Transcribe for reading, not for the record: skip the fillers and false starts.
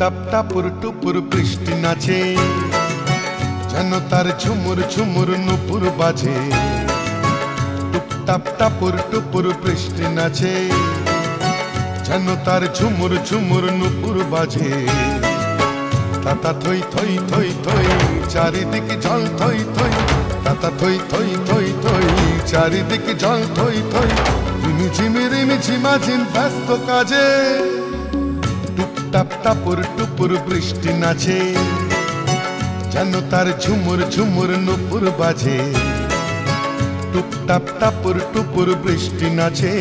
টাপ টাপুর টুপুর বৃষ্টি নাচে, যেন তার ঝুমুর ঝুমুর নুপুর বাজে। টাপ টাপুর টুপুর বৃষ্টি নাচে, যেন তার ঝুমুর ঝুমুর নুপুর বাজে। তাতা থই থই থই থই চারিদিকে জল থই থই, তাতা থই থই থই থই চারিদিকে জল থই থই। রিমিঝিমি রিমিঝিমাঝিম ব্যস্ত কাজে, টাপ টাপুর টুপুর বৃষ্টি নাচে, যেন তার ঝুমুর ঝুমুর নুপুর বাজে। টুপ টাপ টাপুর টুপুর বৃষ্টি নাচে।